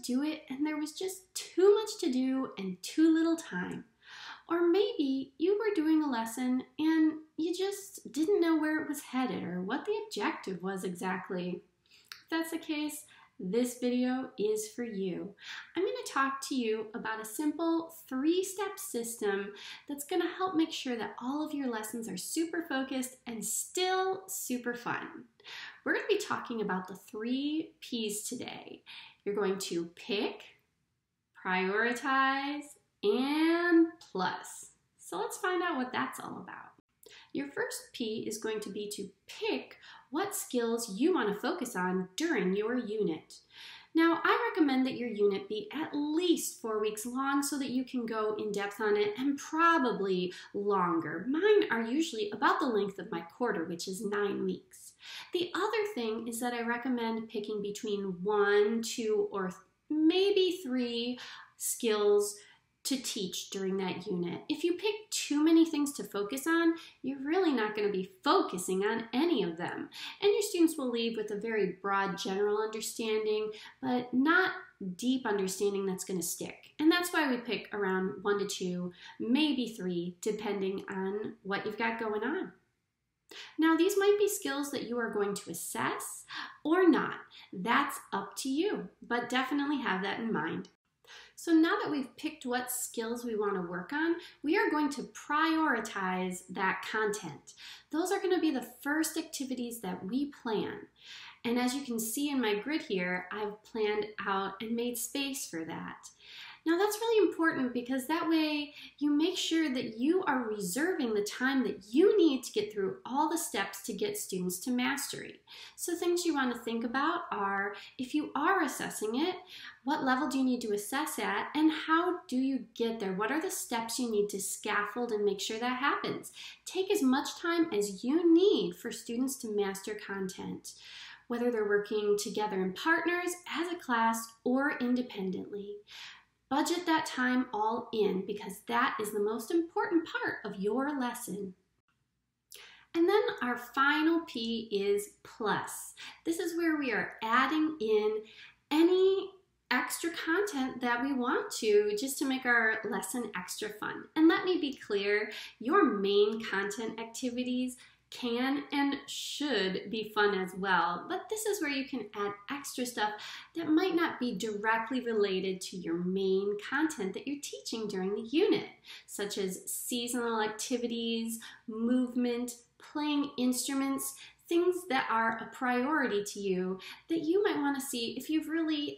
to do it and there was just too much to do and too little time. Or maybe you were doing a lesson and you just didn't know where it was headed or what the objective was exactly. If that's the case, this video is for you. I'm going to talk to you about a simple 3-step system that's going to help make sure that all of your lessons are super focused and still super fun. We're going to be talking about the 3 P's today. You're going to pick, prioritize, and plus. So let's find out what that's all about. Your first P is going to be to pick what skills you want to focus on during your unit. Now, I recommend that your unit be at least 4 weeks long so that you can go in depth on it, and probably longer. Mine are usually about the length of my quarter, which is 9 weeks. The other thing is that I recommend picking between 1, 2, or maybe 3 skills to teach during that unit. If you pick too many things to focus on, you're really not going to be focusing on any of them. And your students will leave with a very broad general understanding, but not deep understanding that's going to stick. And that's why we pick around 1 to 2, maybe 3, depending on what you've got going on. Now, these might be skills that you are going to assess or not. That's up to you, but definitely have that in mind. So now that we've picked what skills we want to work on, we are going to prioritize that content. Those are going to be the first activities that we plan. And as you can see in my grid here, I've planned out and made space for that. Now that's really important because that way you make sure that you are reserving the time that you need to get through all the steps to get students to mastery. So things you want to think about are, if you are assessing it, what level do you need to assess at and how do you get there? What are the steps you need to scaffold and make sure that happens? Take as much time as you need for students to master content, whether they're working together in partners, as a class, or independently. Budget that time all in because that is the most important part of your lesson. And then our final P is plus. This is where we are adding in any extra content that we want to just to make our lesson extra fun. And let me be clear, your main content activities can and should be fun as well, but this is where you can add extra stuff that might not be directly related to your main content that you're teaching during the unit, such as seasonal activities, movement, playing instruments, things that are a priority to you that you might want to see if you've really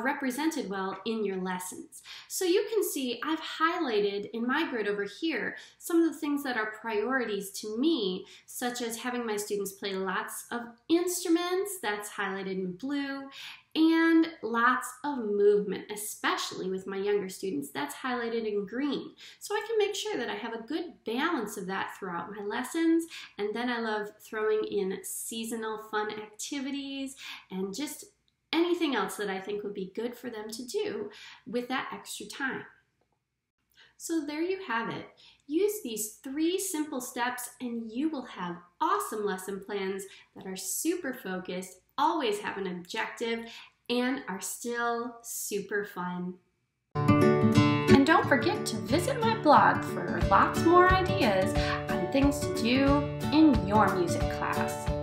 represented well in your lessons. So you can see I've highlighted in my grid over here some of the things that are priorities to me, such as having my students play lots of instruments, that's highlighted in blue, and lots of movement, especially with my younger students, that's highlighted in green. So I can make sure that I have a good balance of that throughout my lessons. And then I love throwing in seasonal fun activities and just anything else that I think would be good for them to do with that extra time. So there you have it. Use these 3 simple steps and you will have awesome lesson plans that are super focused, always have an objective, and are still super fun. And don't forget to visit my blog for lots more ideas on things to do in your music class.